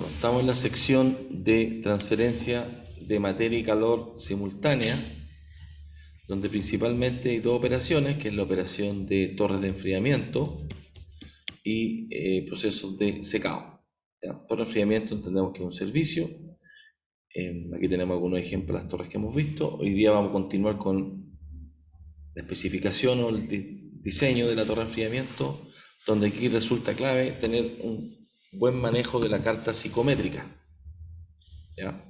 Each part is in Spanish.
Bueno, estamos en la sección de transferencia de materia y calor simultánea, donde principalmente hay dos operaciones, que es la operación de torres de enfriamiento y procesos de secado. ¿Ya? Torre de enfriamiento entendemos que es un servicio. Aquí tenemos algunos ejemplos de las torres que hemos visto. Hoy día vamos a continuar con la especificación o el diseño de la torre de enfriamiento, donde aquí resulta clave tener un buen manejo de la carta psicométrica. ¿Ya?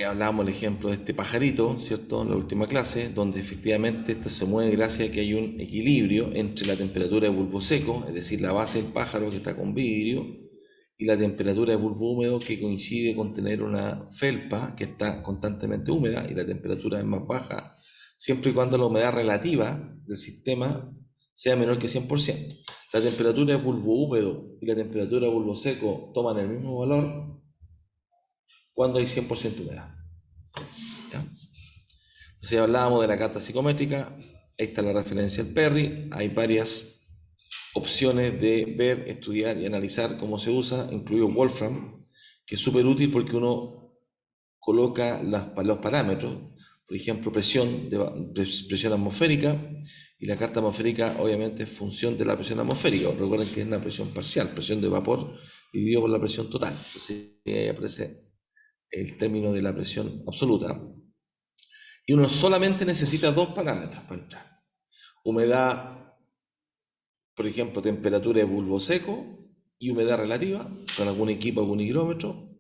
Hablábamos el ejemplo de este pajarito, ¿cierto? En la última clase, donde efectivamente esto se mueve gracias a que hay un equilibrio entre la temperatura de bulbo seco, es decir, la base del pájaro que está con vidrio, y la temperatura de bulbo húmedo que coincide con tener una felpa que está constantemente húmeda y la temperatura es más baja, siempre y cuando la humedad relativa del sistema sea menor que 100%. La temperatura de bulbo húmedo y la temperatura de bulbo seco toman el mismo valor cuando hay 100% humedad. ¿Ya? Entonces hablábamos de la carta psicométrica, ahí está la referencia al Perry, hay varias opciones de ver, estudiar y analizar cómo se usa, incluido Wolfram, que es súper útil porque uno coloca los parámetros, por ejemplo, presión atmosférica, y la carta atmosférica obviamente es función de la presión atmosférica. Recuerden que es una presión parcial, presión de vapor dividido por la presión total. Entonces ahí aparece el término de la presión absoluta. Y uno solamente necesita dos parámetros para entrar. Humedad, por ejemplo, temperatura de bulbo seco y humedad relativa, con algún equipo, algún higrómetro.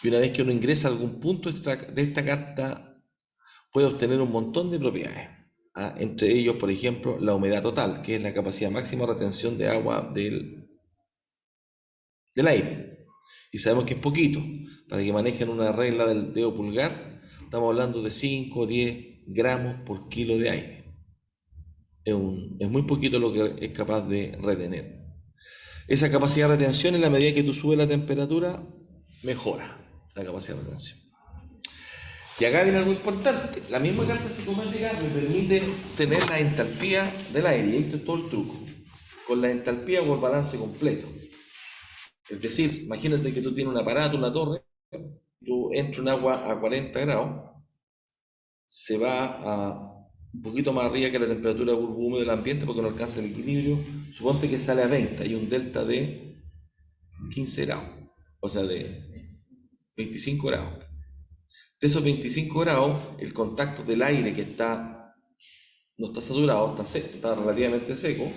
Y una vez que uno ingresa a algún punto de esta carta, puede obtener un montón de propiedades. Entre ellos, por ejemplo, la humedad total, que es la capacidad máxima de retención de agua del aire. Y sabemos que es poquito. Para que manejen una regla del dedo pulgar, estamos hablando de 5 o 10 gramos por kilo de aire. Es muy poquito lo que es capaz de retener. Esa capacidad de retención, en la medida que tú subes la temperatura, mejora la capacidad de retención. Y acá viene algo importante. La misma carta psicométrica me permite tener la entalpía del aire. Y esto es todo el truco. Con la entalpía o el balance completo. Es decir, imagínate que tú tienes un aparato, una torre, tú entras un agua a 40 grados, se va a un poquito más arriba que la temperatura de bulbo húmedo del ambiente porque no alcanza el equilibrio. Suponte que sale a 20, hay un delta de 15 grados, o sea, de 25 grados. De esos 25 grados, el contacto del aire que no está saturado, está relativamente seco,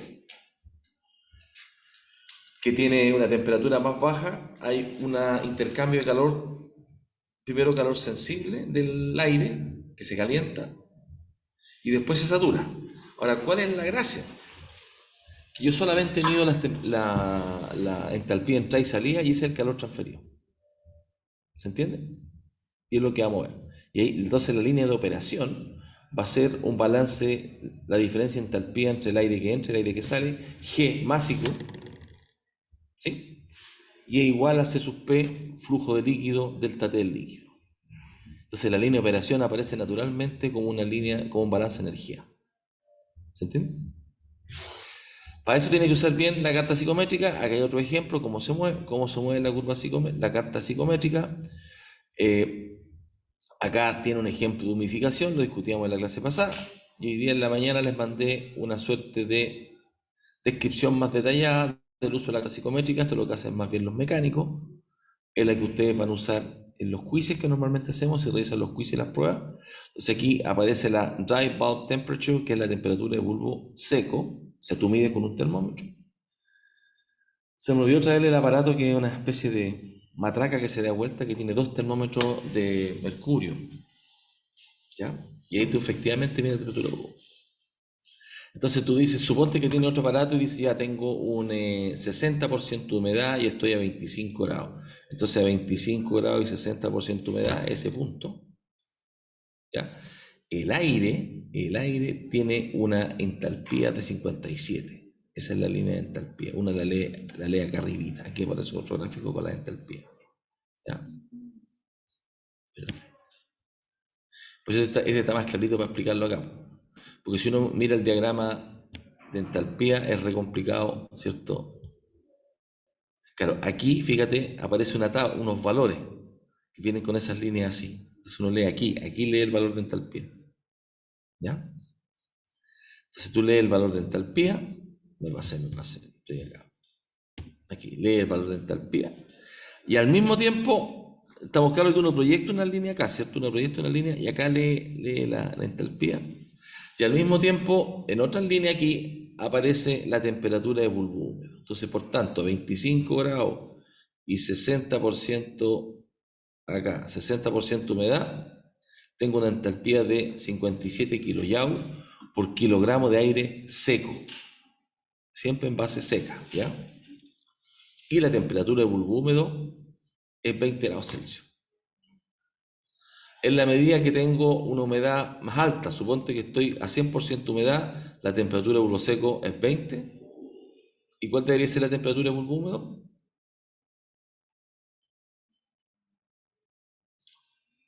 que tiene una temperatura más baja, hay un intercambio de calor, primero calor sensible del aire, que se calienta, y después se satura. Ahora, ¿cuál es la gracia? Que yo solamente mido la entalpía de entrada y salida y ese es el calor transferido. ¿Se entiende? Y es lo que vamos a ver. Y ahí, entonces la línea de operación va a ser un balance, la diferencia en entalpía entre el aire que entra y el aire que sale, G másico, ¿sí? Y es igual a C sub P, flujo de líquido, delta T del líquido. Entonces la línea de operación aparece naturalmente como una línea, como un balance de energía. ¿Se entiende? Para eso tiene que usar bien la carta psicométrica. Acá hay otro ejemplo, cómo se mueve la carta psicométrica. Acá tiene un ejemplo de humidificación, lo discutíamos en la clase pasada. Y hoy día en la mañana les mandé una suerte de descripción más detallada del uso de la carta psicométrica. Esto es lo que hacen más bien los mecánicos. Es la que ustedes van a usar en los quizzes que normalmente hacemos, si revisan los quizzes y las pruebas. Entonces aquí aparece la dry bulb temperature, que es la temperatura de bulbo seco. Se tú mide con un termómetro. Se me olvidó traerle el aparato, que es una especie de matraca que se da vuelta, que tiene dos termómetros de mercurio. ¿Ya? Y ahí tú efectivamente mides la temperatura del bulbo. Entonces tú dices, suponte que tiene otro aparato y dices, ya tengo un 60% de humedad y estoy a 25 grados. Entonces a 25 grados y 60% de humedad, ese punto, ¿ya? El aire tiene una entalpía de 57. Esa es la línea de entalpía. Una la lee acá arribita. Aquí aparece otro gráfico con la entalpía. ¿Ya? Pues este está más clarito para explicarlo acá. Porque si uno mira el diagrama de entalpía es re complicado, ¿cierto? Claro, aquí, fíjate, aparece unos valores que vienen con esas líneas así. Entonces uno lee aquí lee el valor de entalpía. ¿Ya? Entonces tú lees el valor de entalpía, me pasé, estoy acá. Aquí, lee el valor de entalpía. Y al mismo tiempo, estamos claros que uno proyecta una línea acá, ¿cierto? Uno proyecta una línea y acá lee la entalpía. Y al mismo tiempo, en otra línea aquí, aparece la temperatura de bulbo húmedo. Entonces, por tanto, 25 grados y 60% acá, 60% humedad, tengo una entalpía de 57 kilojoule por kilogramo de aire seco, siempre en base seca, ¿ya? Y la temperatura de bulbo húmedo es 20 grados Celsius. En la medida que tengo una humedad más alta, suponte que estoy a 100% humedad, la temperatura de bulbo seco es 20. ¿Y cuál debería ser la temperatura de bulbo húmedo?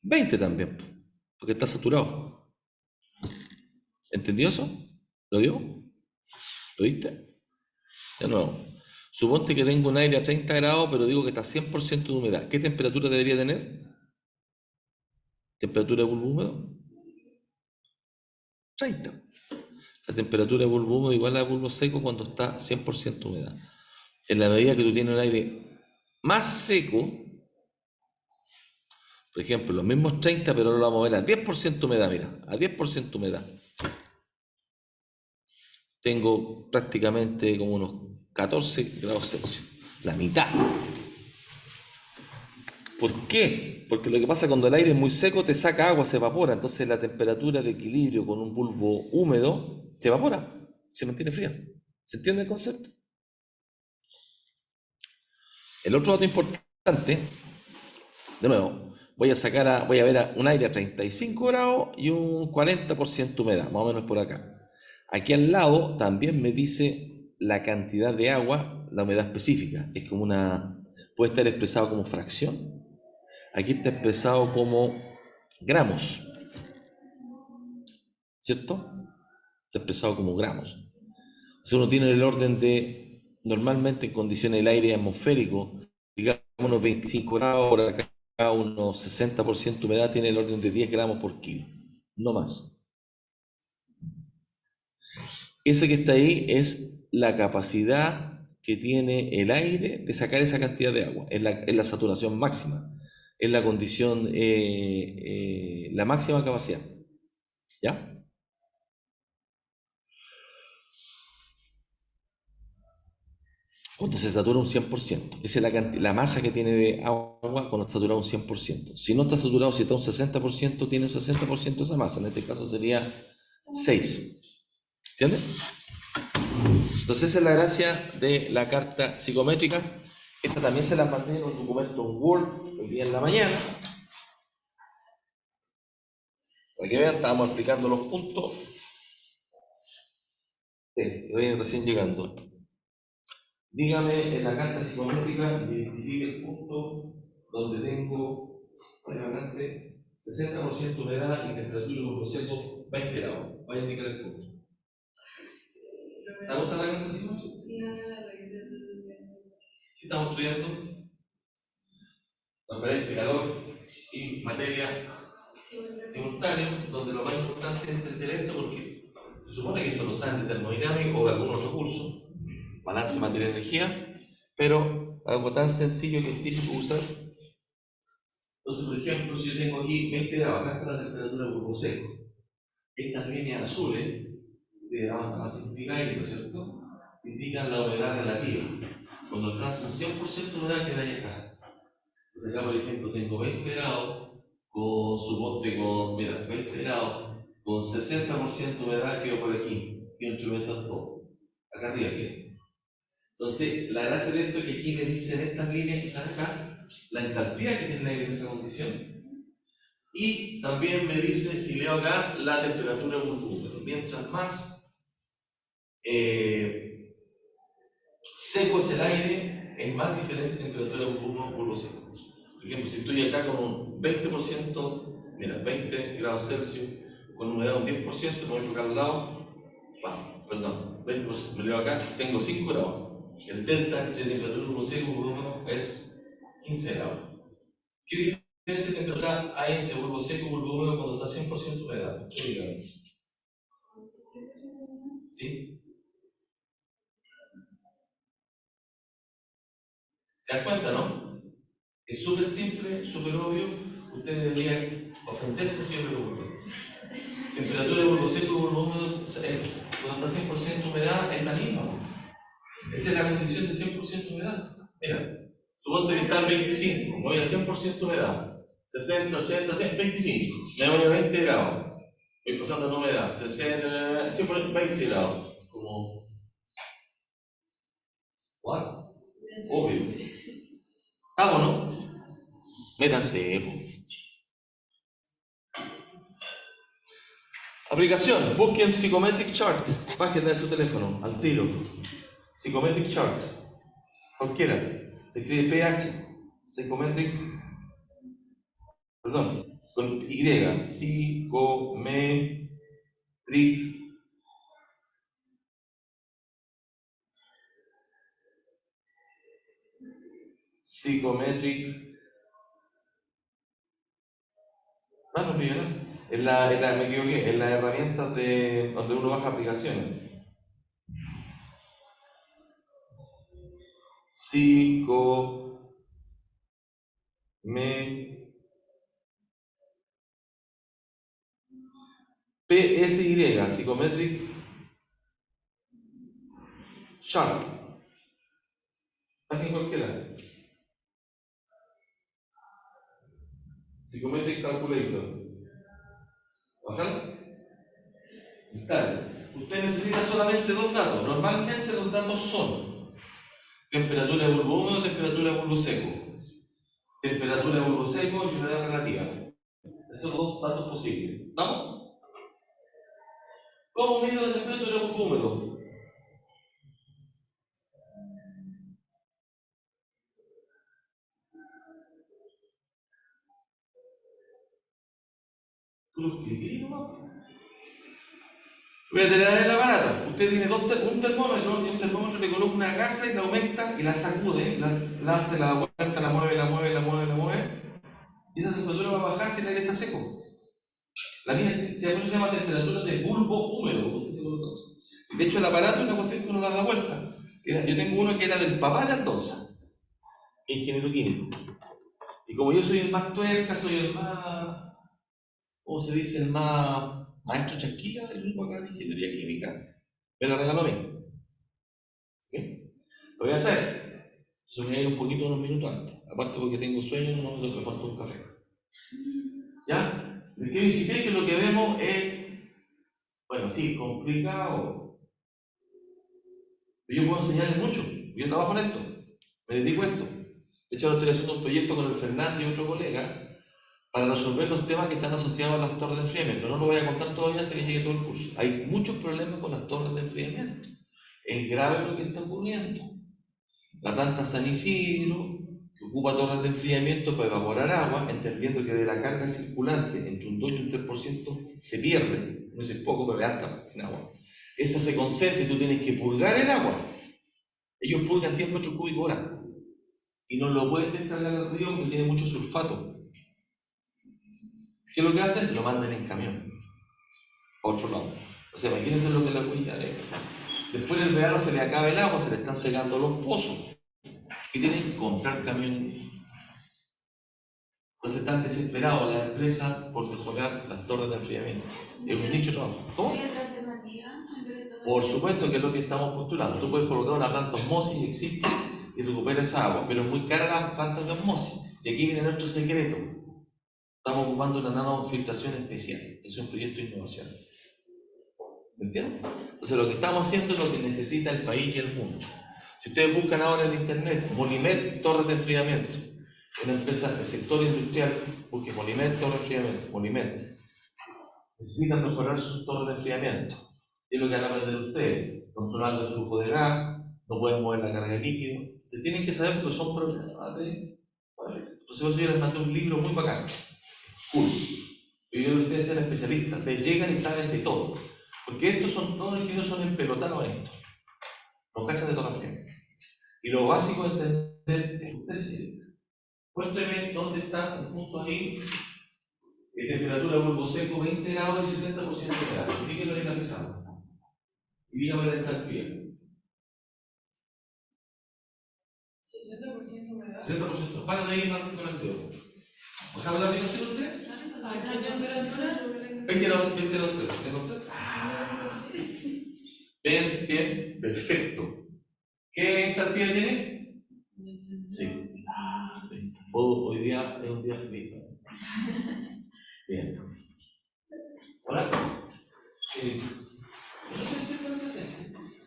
20 también, porque está saturado. ¿Entendió eso? ¿Lo dio? ¿Lo viste? De nuevo. Suponte que tengo un aire a 30 grados, pero digo que está a 100% de humedad. ¿Qué temperatura debería tener? ¿Temperatura de bulbo húmedo? 30. La temperatura de bulbo húmedo igual a la de bulbo seco cuando está 100% humedad. En la medida que tú tienes un aire más seco, por ejemplo, los mismos 30, pero ahora lo vamos a ver a 10% humedad, mira, a 10% humedad. Tengo prácticamente como unos 14 grados Celsius, la mitad. ¿Por qué? Porque lo que pasa cuando el aire es muy seco te saca agua, se evapora, entonces la temperatura de equilibrio con un bulbo húmedo se evapora, se mantiene fría. ¿Se entiende el concepto? El otro dato importante, de nuevo, voy a ver un aire a 35 grados y un 40% humedad, más o menos por acá. Aquí al lado también me dice la cantidad de agua, la humedad específica. Es como puede estar expresado como fracción. Aquí está expresado como gramos, ¿cierto? Está expresado como gramos. Si uno tiene el orden de, normalmente en condiciones del aire atmosférico, digamos unos 25 grados, por acá unos 60% humedad, tiene el orden de 10 gramos por kilo, no más. Ese que está ahí es la capacidad que tiene el aire de sacar esa cantidad de agua, es la saturación máxima, es la condición, la máxima capacidad, ¿ya? Cuando se satura un 100%. Esa es la masa que tiene de agua cuando está saturado un 100%. Si no está saturado, si está un 60%, tiene un 60% de esa masa. En este caso sería 6. ¿Entiendes? Entonces esa es la gracia de la carta psicométrica. Esta también se la mandé en un documento en Word el día en la mañana. Para que vean, estábamos explicando los puntos. Voy recién llegando. Dígame en la carta psicométrica, identifique el punto donde tengo adelante 60% humedad y temperatura por proceso 20 grados. Vaya a indicar el punto. ¿Sabes usar la carta psicométrica? ¿Qué estamos estudiando? Transferencia, calor y materia simultáneo, donde lo más importante es entender esto porque se supone que esto lo saben de termodinámica o de algún otro curso, balance materia-energía, pero algo tan sencillo que es típico usar. Entonces, por ejemplo, si yo tengo aquí 20 grados, acá está la temperatura de bulbo seco. Estas líneas azules, de la simplificar aire, ¿cierto? Indican la humedad relativa. Cuando alcanza un 100% de humedad, queda ahí acá. Entonces, acá, por ejemplo, tengo 20 grados mira, 20 grados con 60% de humedad, quedo por aquí. Y un instrumento todo. Acá arriba quedo. Entonces, la gracia de esto es que aquí me dicen estas líneas que están acá, la entalpía que tiene el aire en esa condición. Y también me dice, si leo acá, la temperatura de bulbo húmedo. Mientras más seco es el aire, hay más diferencia de temperatura de bulbo seco. Por ejemplo, si estoy acá con un 20%, mira, 20 grados Celsius, con humedad de un 10%, me voy a tocar al lado, Perdón, 20%, me leo acá, tengo 5 grados. El delta entre temperatura y bulbo seco y bulbo húmedo es 15 grados. ¿Qué diferencia de temperatura hay entre bulbo seco y bulbo húmedo cuando está 100% humedad? ¿Sí? ¿Se dan cuenta, no? Es súper simple, súper obvio. Ustedes deberían ofenderse si yo me lo pregunto. Temperatura de bulbo seco y bulbo húmedo, cuando está 100% humedad, es la misma. Esa es la condición de 100% humedad. Mira, suponte que está en 25, me voy a 100% humedad. 60, 80, 100, 25. Me voy a 20 grados. Voy pasando en humedad. 60, 100, 20 grados. Como. ¿What? Obvio. ¿Estamos, no? Métanse, po. Aplicación. Busquen Psychometric Chart. Página de su teléfono. Al tiro. Psychometric Chart. Cualquiera. Se escribe PH. Psychometric. Perdón. Con Y. Psychometric. Psychometric. No me no. Me equivoqué. En las herramientas de donde uno baja aplicaciones. PSY, Psychometric Chart. Bajen cualquiera. Psychometric Calculator. ¿Bajan? Instale. Usted necesita solamente dos datos. Normalmente los datos son temperatura de bulbo húmedo, temperatura de bulbo seco. Temperatura de bulbo seco y humedad relativa. Esos son los dos datos posibles. ¿Estamos? ¿Cómo mido la temperatura de bulbo húmedo? Tú lo escribí, ¿no? Voy a tener el aparato. Usted tiene un termómetro y un termómetro le coloca una gasa y la aumenta y la sacude, la hace, la vuelta, la mueve. Y esa temperatura va a bajar si el aire está seco. La mía se llama temperatura de bulbo húmedo. De hecho, el aparato es una cuestión que uno la da vuelta. Yo tengo uno que era del papá de Altonza, ingeniero químico. Y como yo soy el más tuerca, soy el más, ¿cómo se dice? El más maestro chasquilla del grupo acá de ingeniería química, me lo regaló a mí. ¿Sí? Lo voy a traer. Se me va a ir un poquito unos minutos antes. Aparte porque tengo sueño, no me falta un café. ¿Ya? Les quiero insistir que lo que vemos es, bueno, sí, complicado. Pero yo puedo enseñarles mucho. Yo trabajo en esto. Me dedico a esto. De hecho, ahora estoy haciendo un proyecto con el Fernando y otro colega para resolver los temas que están asociados a las torres de enfriamiento. No lo voy a contar todavía hasta que llegue todo el curso. Hay muchos problemas con las torres de enfriamiento. Es grave lo que está ocurriendo. La planta San Isidro, que ocupa torres de enfriamiento para evaporar agua, entendiendo que de la carga circulante entre un 2 y un 3% se pierde, no es poco, pero es alta en agua. Esa se concentra y tú tienes que purgar el agua. Ellos purgan 10 metros cúbicos hora y no lo pueden descargar al río porque tiene mucho sulfato. ¿Qué es lo que hacen? Lo mandan en camión a otro lado. O sea, imagínense lo que es la cuña de. Después del verano se le acaba el agua, se le están secando los pozos. ¿Qué tienen que comprar camiones? Entonces están desesperados las empresas por mejorar las torres de enfriamiento. Es un nicho de trabajo. ¿Cómo? Por supuesto que es lo que estamos postulando. Tú puedes colocar una planta osmosis, existe, y recupera esa agua, pero es muy cara las plantas de osmosis. Y aquí viene nuestro secreto. Estamos ocupando una nanofiltración especial. Es un proyecto de innovación. ¿Entienden? Entonces lo que estamos haciendo es lo que necesita el país y el mundo. Si ustedes buscan ahora en internet, Molimet, torres de enfriamiento, una empresa del sector industrial, busquen Molimet, torres de enfriamiento, Molimet. Necesitan mejorar sus torres de enfriamiento. Es lo que van a aprender ustedes, controlando el flujo de gas, no pueden mover la carga de líquido. Se tienen que saber porque son problemas de. Entonces, por eso yo les mandé un libro muy bacán. Cool. Yo quiero que ustedes sean especialistas. Ustedes llegan y saben de todo. Porque estos son, todos los ingenieros son empelotados en esto. Los cachan de todas maneras. Y lo básico de entender es, cuénteme dónde está un punto ahí, temperatura de polvo seco, 20 grados y 60% de humedad. Dígalo en la pesada. Y dígame la entalpía. 60% humedad. 60%. Para de ahí Martín con el dedo. ¿Baja la aplicación usted? ¿A qué temperatura? 20 grados Celsius. Bien, bien, perfecto. ¿Qué entalpía tiene? Sí. Hoy día es un día feliz. Bien. Hola.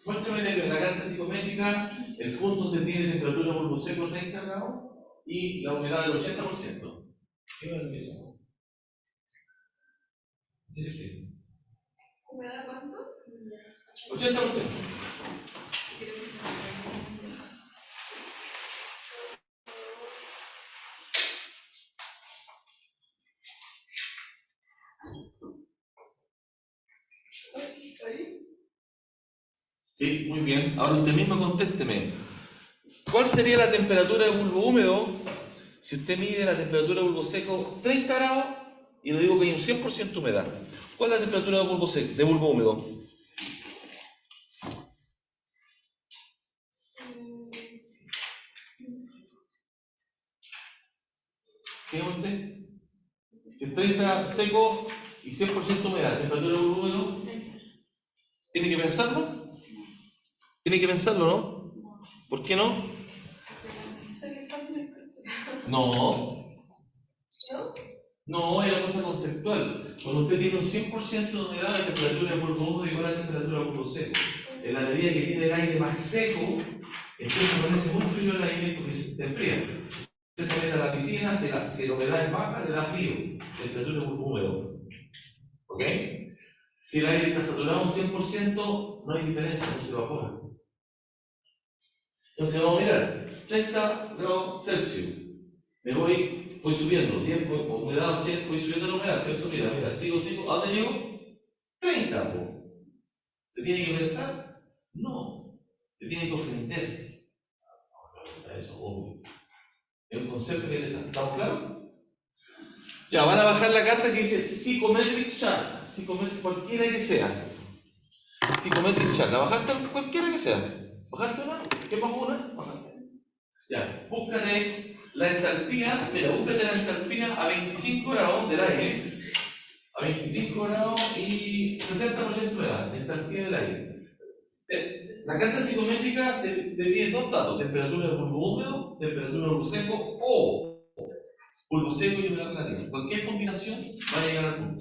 Muéstrame la carta psicométrica, el punto donde tiene temperatura de polvo seco 30 grados y la humedad del 80%. ¿Qué va a empezar? Sí. ¿Humedad cuánto? 80%. Sí, muy bien. Ahora usted mismo contésteme. ¿Cuál sería la temperatura de bulbo húmedo si usted mide la temperatura de bulbo seco 30 grados y le digo que hay un 100% humedad? ¿Cuál es la temperatura de bulbo seco, de bulbo húmedo? ¿Qué es usted? Si es 30 seco y 100% humedad, temperatura de bulbo húmedo, ¿tiene que pensarlo? Tiene que pensarlo, ¿no? ¿Por qué no? No. No, es una cosa conceptual. Cuando usted tiene un 100% de humedad, la temperatura de polvo húmedo igual a la temperatura de polvo seco. En la medida que tiene el aire más seco, empieza a ponerse muy frío el aire porque se enfría. Usted se mete a la piscina, si la humedad es baja, le da frío. Temperatura de polvo húmedo. ¿Ok? Si el aire está saturado un 100%, no hay diferencia, no se evapora. Entonces vamos a mirar, 30 grados Celsius. Me voy subiendo, 10, humedad 80, voy subiendo la humedad, ¿cierto? Mira, sigo, ¿a dónde llego? 30, po. ¿Se tiene que pensar? No, se tiene que ofender. Eso, obvio. Es un concepto que ¿estamos claros? Ya, van a bajar la carta que dice Psychometric Chart, cualquiera que sea. Psychometric Chart, ¿la bajaste cualquiera que sea? ¿Bajaste una? ¿Qué bajó una? Bajaste. Ya, búscate la entalpía, búscate la entalpía a 25 grados del aire, a 25 grados y 60% de humedad, entalpía del aire. La carta psicométrica te pide dos datos, temperatura de polvo húmedo, temperatura de polvo seco o polvo seco y humedad relativa. Cualquier combinación va a llegar al punto.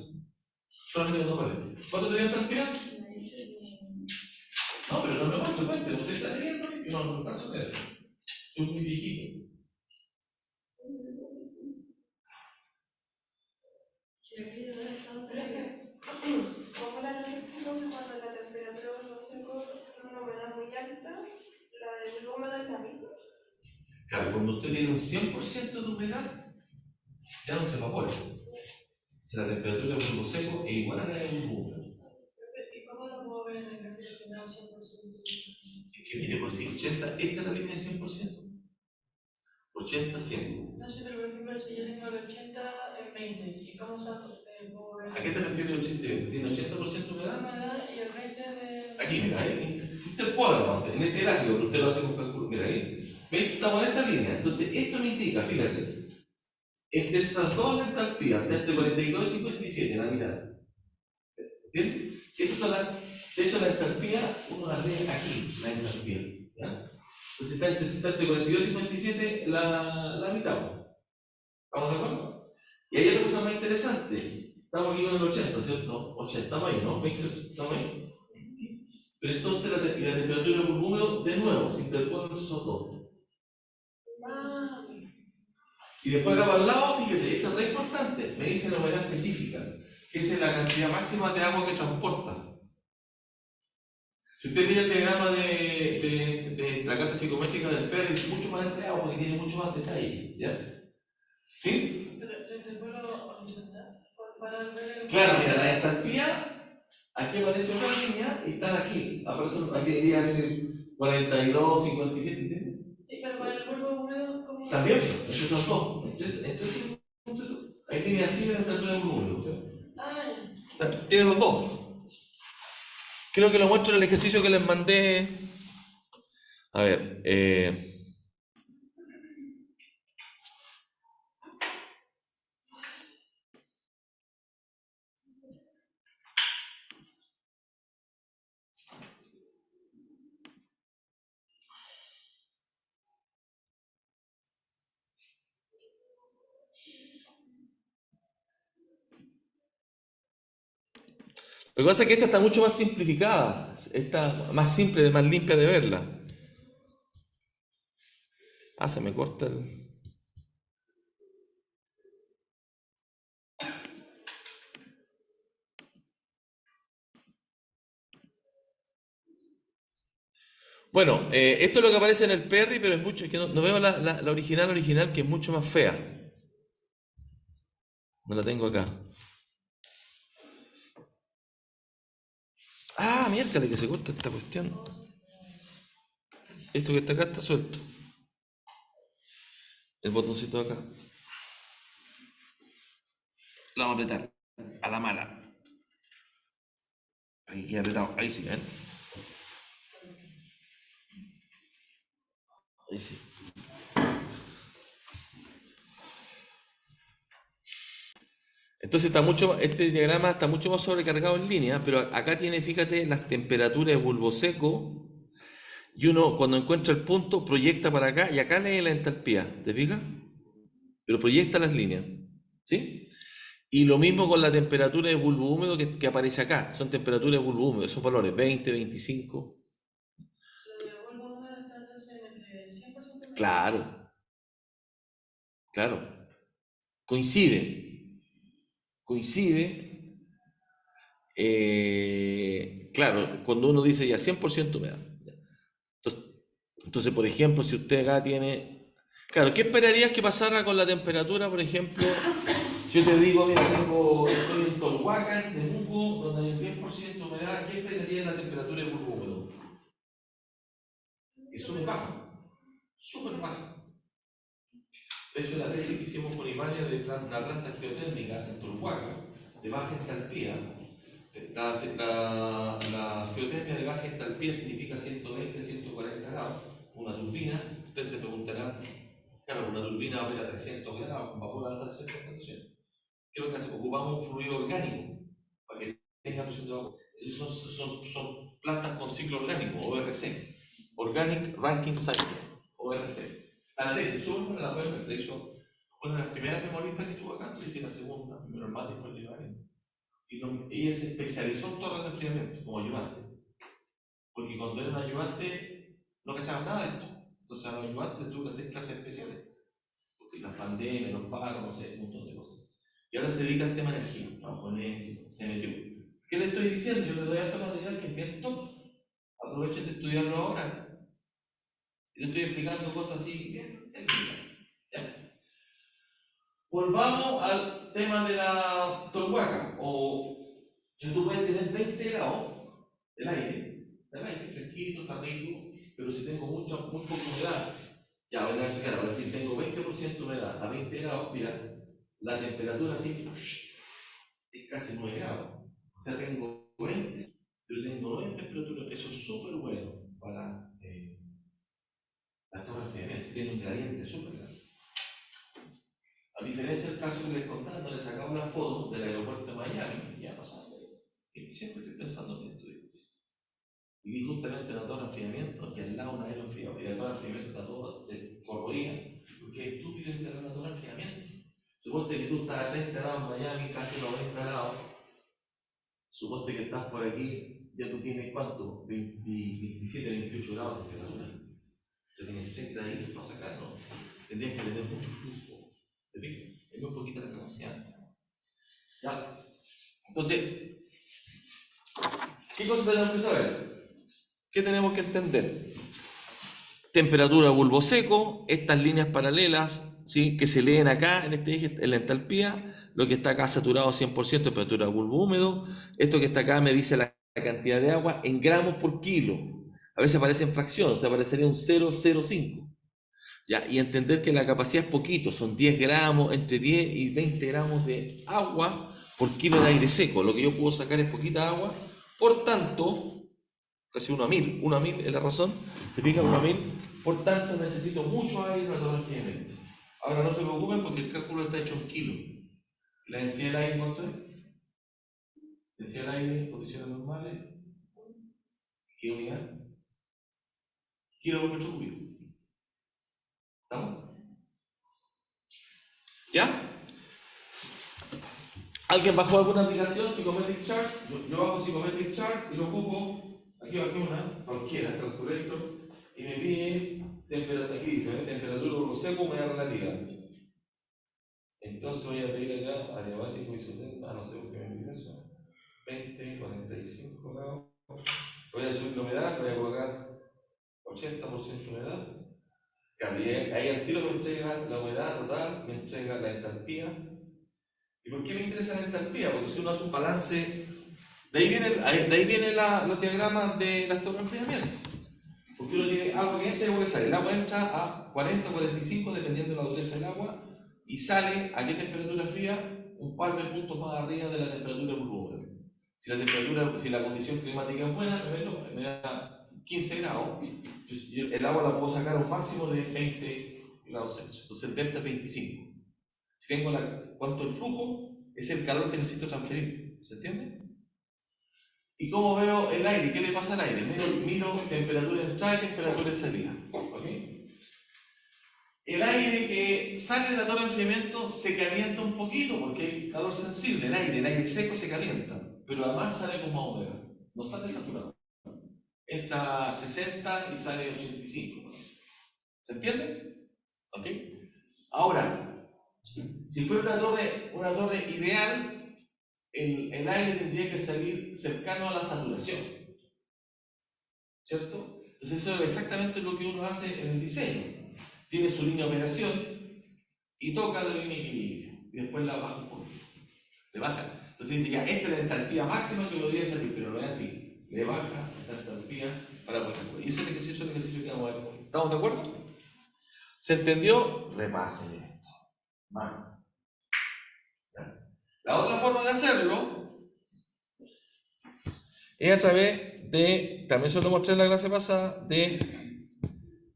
Solamente con dos valores. ¿Cuánto te dio entalpía? No, pero no me muestro, cuénteme, usted está leyendo y no alcanzo a leer. Soy muy viejito. ¿Cómo la recepción cuando la temperatura de los secos tiene una humedad muy alta? La del húmedo es la misma. Claro, cuando usted tiene un 100% de humedad, ya no se evapora. Si la temperatura del polvo seco es igual a la del húmedo. ¿Y cómo lo puedo ver en el gráfico final 100%? Es que mire, pues si 80, esta es la línea de 100%. 80, 100. No sé, pero por ejemplo, si yo tengo el 80 en 20, ¿y cómo puedo ver? ¿A qué te refieres 80? ¿Tiene 80% de humedad? Humedad y el 20 de. Aquí, mira, ahí. Usted pone en este gráfico, pero usted lo hace con cálculo. Mira, ahí. ¿Ves? Estamos en esta línea. Entonces, esto me indica, fíjate, entre esas dos entalpías, entre 42 y 57, la mitad. ¿Bien? Estas son de hecho, la entalpía, uno la ve aquí, la entalpía. ¿Ya? Entonces está entre 42 y 57 la mitad. ¿Estamos de acuerdo? Y hay otra cosa más interesante. Estamos aquí con el 80, ¿cierto? 80, estamos ahí, ¿no? 20, estamos ahí. Pero entonces la temperatura del polvo húmedo, de nuevo, se interponen entre esos dos. Y después acá para el lado, fíjate, esto es re importante. Me dice la humedad específica, que es la cantidad máxima de agua que transporta. Si usted mira el diagrama de la carta psicométrica del PER, es mucho más detallado porque tiene mucho más detalle. ¿Ya? ¿Sí? Pero desde el vuelo horizontal, para ver el. Claro, mira, la entalpía Aquí aparece una línea y están aquí. Aparece, aquí debería decir 42, 57, ¿entiendes? Sí, pero para el bulbo húmedo, ¿cómo? También, entre esos dos. Hay líneas así de temperatura de húmedo. Tienen los dos. Creo que lo muestro en el ejercicio que les mandé. A ver, lo que pasa es que esta está mucho más simplificada. Está más simple, más limpia de verla. Ah, se me corta el... Bueno, esto es lo que aparece en el Perry, pero es mucho, es que no veo la original, que es mucho más fea. No la tengo acá. Ah, miércoles que se corta esta cuestión. Esto que está acá está suelto. El botoncito de acá. Lo vamos a apretar. A la mala. Aquí queda apretado. Ahí sí, ¿ven? Ahí sí. Entonces este diagrama está mucho más sobrecargado en línea, pero acá tiene, fíjate, las temperaturas de bulbo seco, y uno cuando encuentra el punto proyecta para acá y acá lee la entalpía, ¿te fijas? Pero proyecta las líneas, ¿sí? Y lo mismo con la temperatura de bulbo húmedo que aparece acá, son temperaturas de bulbo húmedo, esos valores 20, 25. Lo de bulbo húmedo está entonces entre 100% humedad. Claro, claro. Coincide. Claro, cuando uno dice ya 100% humedad. Entonces, por ejemplo, si usted acá tiene... Claro, ¿qué esperarías que pasara con la temperatura, por ejemplo? Si yo te digo, mira, estoy en Tolhuacan, Temuco, donde hay un 10% de humedad, ¿qué esperarías la temperatura de bulbo húmedo? Es súper baja, súper baja. De hecho, la tesis que hicimos con Imalia de una planta geotérmica en Tolhuacan, de baja entalpía, la geotermia de baja entalpía significa 120, 140 grados. Una turbina, ustedes se preguntarán, claro, una turbina opera a 300 grados, con vapor a alta presión de condensación. ¿Qué es lo que hace? Ocupamos un fluido orgánico para que tenga presión de vapor. Son plantas con ciclo orgánico, ORC, Organic Ranking Cycle, ORC. A la tesis, súper buena la pueden ver. De hecho, fue una de las primeras memoristas que estuvo acá, no sé si la segunda, pero más después de ella se especializó en torres de enfriamiento como ayudante. Porque cuando era un ayudante no cachaba nada de esto. Entonces a los ayudantes tuvo que hacer clases especiales. Porque las pandemias, los paros, no sé, un montón de cosas. Y ahora se dedica al tema energía, trabajó en esto, se metió. ¿Qué le estoy diciendo? Yo le doy harto material que es bien top. Aprovechen de estudiarlo ahora. Y le estoy explicando cosas así bien ¿ya? Volvamos al tema de la Tolhuaca. O si tú puedes tener 20 grados del aire, fresquito, está rico, pero si tengo muy poca humedad, ya voy a sacar, ahora si tengo 20% de humedad a 20 grados, mira, la temperatura así es casi 9 grados. O sea, tengo 20, pero tengo 9 temperaturas, eso es súper bueno para la torre de enfriamiento, tiene un gradiente súper grande. A diferencia del caso que les contaba, donde les sacamos la foto del aeropuerto de Miami, ya pasando, y siempre estoy pensando en esto. Y vi justamente la torre de enfriamiento y al lado un aeroenfriador, y la torre de enfriamiento está todo corroída, porque es estúpido instalar una torre de enfriamiento. Suponte que tú estás a 30 grados en Miami, casi 90 grados. Suponte que estás por aquí, ya tú tienes ¿cuánto? 27, 28 grados de temperatura. Se tienes 30 ahí para sacar, ¿no? Tendrías que tener mucho flujo. ¿Te fijas? Es muy poquita la capacidad. ¿Ya? Entonces, ¿qué cosas tenemos que saber? ¿Qué tenemos que entender? Temperatura bulbo seco, estas líneas paralelas ¿sí? Que se leen acá en este eje, en la entalpía, lo que está acá saturado 100%, temperatura de bulbo húmedo, esto que está acá me dice la cantidad de agua en gramos por kilo. A veces aparece en fracción, o sea, aparecería un 0,05. Ya, y entender que la capacidad es poquito, son 10 gramos, entre 10 y 20 gramos de agua por kilo de aire seco. Lo que yo puedo sacar es poquita agua, por tanto, casi 1 a 1000 es la razón, se fija 1 a 1000, por tanto necesito mucho aire para todo el enfriamiento. Ahora no se preocupen porque el cálculo está hecho en kilo. La densidad del aire, ¿cuánto es? Densidad del aire en condiciones normales, ¿qué unidad? Kilo por metro cúbico. ¿Estamos? ¿Ya? ¿Alguien bajó alguna aplicación, Psychometric Chart? Yo bajo Psychometric Chart y lo ocupo, aquí bajé una, cualquiera, Calculator, y me pide temperatura, aquí dice, temperatura por seco, humedad relativa. Entonces voy a pedir acá adiabático isotermo, no sé por qué me pide eso, 20, 45 grados. Voy a subir la humedad, voy a colocar 80% de humedad. Ahí al tiro me entrega la humedad total, me entrega la entalpía. ¿Y por qué me interesa la entalpía? Porque si uno hace un balance, de ahí vienen los diagramas de las torres de enfriamiento. Porque uno tiene agua que entra y agua que sale. El agua entra a 40 o 45 dependiendo de la dureza del agua y sale a qué temperatura fría, un par de puntos más arriba de la temperatura por volumen. Si la condición climática es buena, me da 15 grados. El agua la puedo sacar a un máximo de 20 grados Celsius. Entonces 20 a 25. Si tengo cuánto el flujo, es el calor que necesito transferir. ¿Se entiende? ¿Y cómo veo el aire? ¿Qué le pasa al aire? Miro temperatura de entrada y temperatura de salida. ¿Okay? El aire que sale de la torre de enfriamiento se calienta un poquito porque hay calor sensible. El aire seco se calienta, pero además sale con más humedad. No sale saturado. Entra a 60 y sale a 85. ¿Se entiende? ¿Ok? Ahora, si fuera una torre ideal, el aire tendría que salir cercano a la saturación, ¿cierto? Entonces eso es exactamente lo que uno hace en el diseño. Tiene su línea de operación y toca la línea de equilibrio y después la baja un poco. Le baja. Entonces dice ya, esta es la entalpía máxima que podría salir, pero no es así. Le baja esa entalpía para poder. Y eso es el ejercicio que vamos a ver. ¿Estamos de acuerdo? ¿Se entendió? Repasen esto. Vale. La otra forma de hacerlo es a través de, también se lo mostré en la clase pasada, de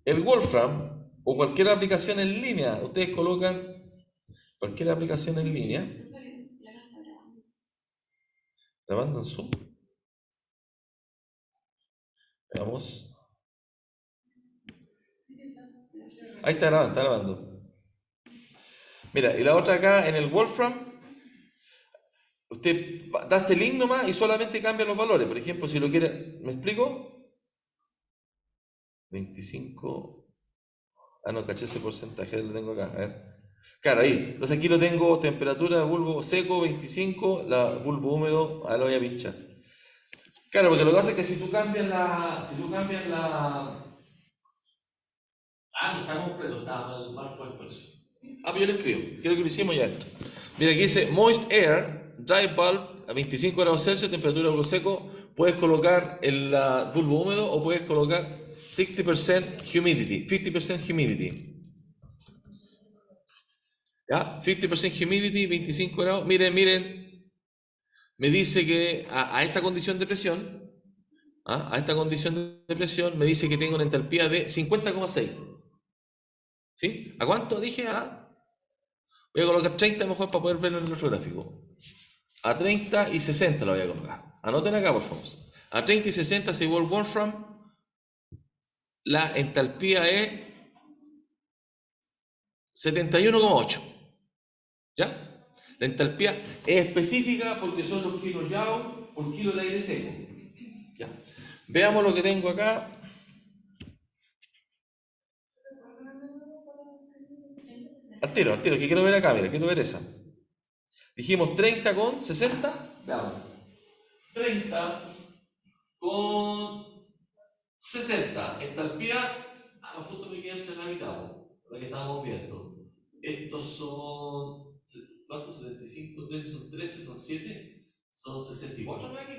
el Wolfram o cualquier aplicación en línea. Ustedes colocan cualquier aplicación en línea. ¿Grabando en Zoom? Veamos. Ahí está grabando. Mira, y la otra acá en el Wolfram, usted da este link nomás y solamente cambia los valores. Por ejemplo, si lo quiere, ¿me explico? 25. Ah, no, caché ese porcentaje, lo tengo acá. A ver. Claro, ahí. Entonces aquí lo tengo, temperatura de bulbo seco 25, bulbo húmedo, ahí lo voy a pinchar. Claro, porque lo que pasa es que si tú cambias la... Ah, no está completo, está mal puesto eso. Ah, pero yo le escribo, quiero que lo hicimos ya esto. Mira, aquí dice Moist Air, Dry Bulb, a 25 grados Celsius, temperatura de bulbo seco. Puedes colocar el bulbo húmedo o puedes colocar 50% humidity. 50% humidity. ¿Ya? 50% humidity, 25 grados. Miren. Me dice que a esta condición de presión, a esta condición de presión, me dice que tengo una entalpía de 50,6. ¿Sí? ¿A cuánto? Dije voy a colocar 30 mejor para poder verlo en el otro gráfico. A 30 y 60 lo voy a colocar. Anoten acá, por favor. A 30 y 60 se igual Wolfram. La entalpía es 71,8. ¿Ya? La entalpía es específica porque son los kilos Joule por kilo de aire seco. ¿Ya? Veamos lo que tengo acá. Al tiro, que quiero ver acá, mira, quiero ver esa. Dijimos 30 con 60. Veamos. 30 con 60. Entalpía, justo me queda entre la mitad, la que estábamos viendo. Estos son, ¿cuántos? 75, 13 son 13, son 7, son 64 más aquí.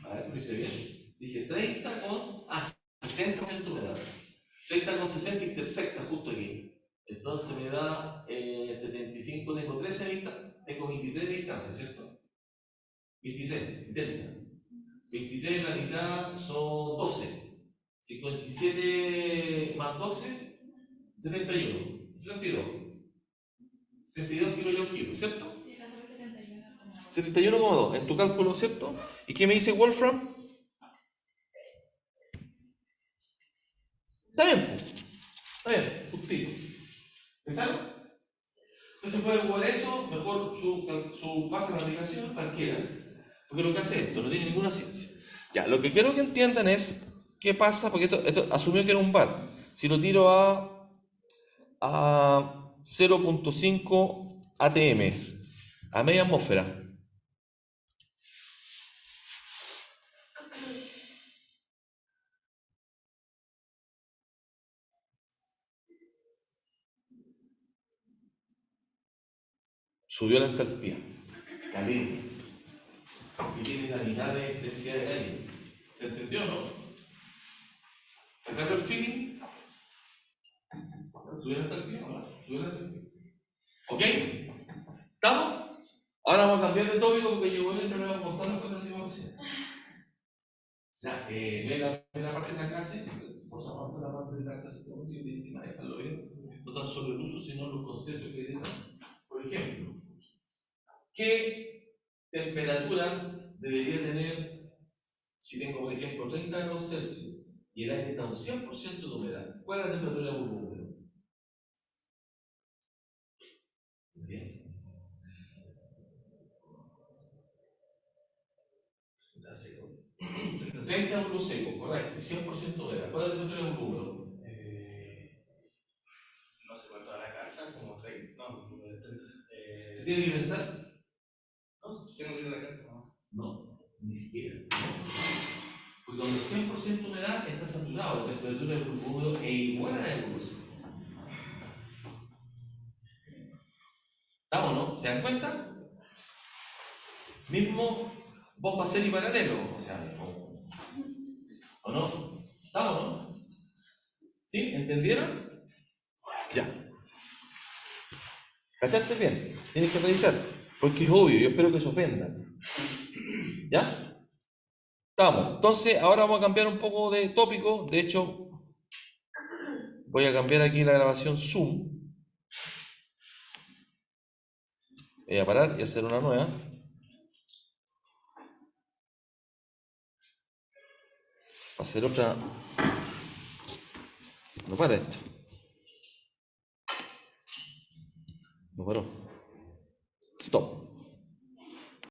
A ver, lo hice bien. Dije 30 con 60% me da. 30 con 60 intersecta justo aquí. Entonces me da 75, tengo 13 de distancia, tengo 23 de distancia, ¿cierto? 23, delta. 23 en la mitad son 12. 57 más 12, 71. 72. 72 kilos y un kilo, ¿cierto? Sí, la tuve 71,2. 71,2 en tu cálculo, ¿cierto? ¿Y qué me dice Wolfram? Está bien, pues. Está bien, justito. ¿Pensaron? Entonces puede jugar eso, mejor su baja la aplicación, cualquiera. Porque lo que hace esto no tiene ninguna ciencia. Ya, lo que quiero que entiendan es qué pasa, porque esto asumió que era un bar. Si lo tiro a 0.5 atm, a media atmósfera, subió la entalpía, caliente, y tiene la mitad de densidad de aire. ¿Se entendió, no? ¿Te agarro el feeling? Subió la entalpía, ¿no? Subió la entalpía. ¿Ok? ¿Estamos? Ahora vamos a cambiar de tópico porque yo voy a entrar a contar las cosas que tengo que hacer. Ya, ve la parte de la clase, por favor, la parte de la clase que tienen que manejarlo bien, no tan solo el uso, sino los conceptos que hay detrás. Por ejemplo, ¿qué temperatura debería tener si tengo, por ejemplo, 30 grados Celsius y el aire está a un 100% de humedad? ¿Cuál es la temperatura de un húmedo? 10. 30 es un seco, correcto, 100% de humedad. ¿Cuál es la temperatura de un húmedo? No sé cuánto da la carta, como 30. No, como de 30. ¿Se tiene que pensar? No, tengo que ir a la carta, ¿no? No, ni siquiera. Porque cuando el 100% humedad está saturado, la temperatura del grupo húmedo es igual a la del grupo seco. ¿Estamos, no? ¿Se dan cuenta? Mismo bomba serie y paralelo, o sea, ¿o no? ¿Estamos, no? ¿Sí? ¿Entendieron? Ya. ¿Cachaste bien? Tienes que revisar. Porque es obvio, yo espero que se ofendan. ¿Ya? Estamos. Entonces, ahora vamos a cambiar un poco de tópico. De hecho, voy a cambiar aquí la grabación Zoom. Voy a parar y hacer una nueva. Para hacer otra. No para esto. No paró. Stop.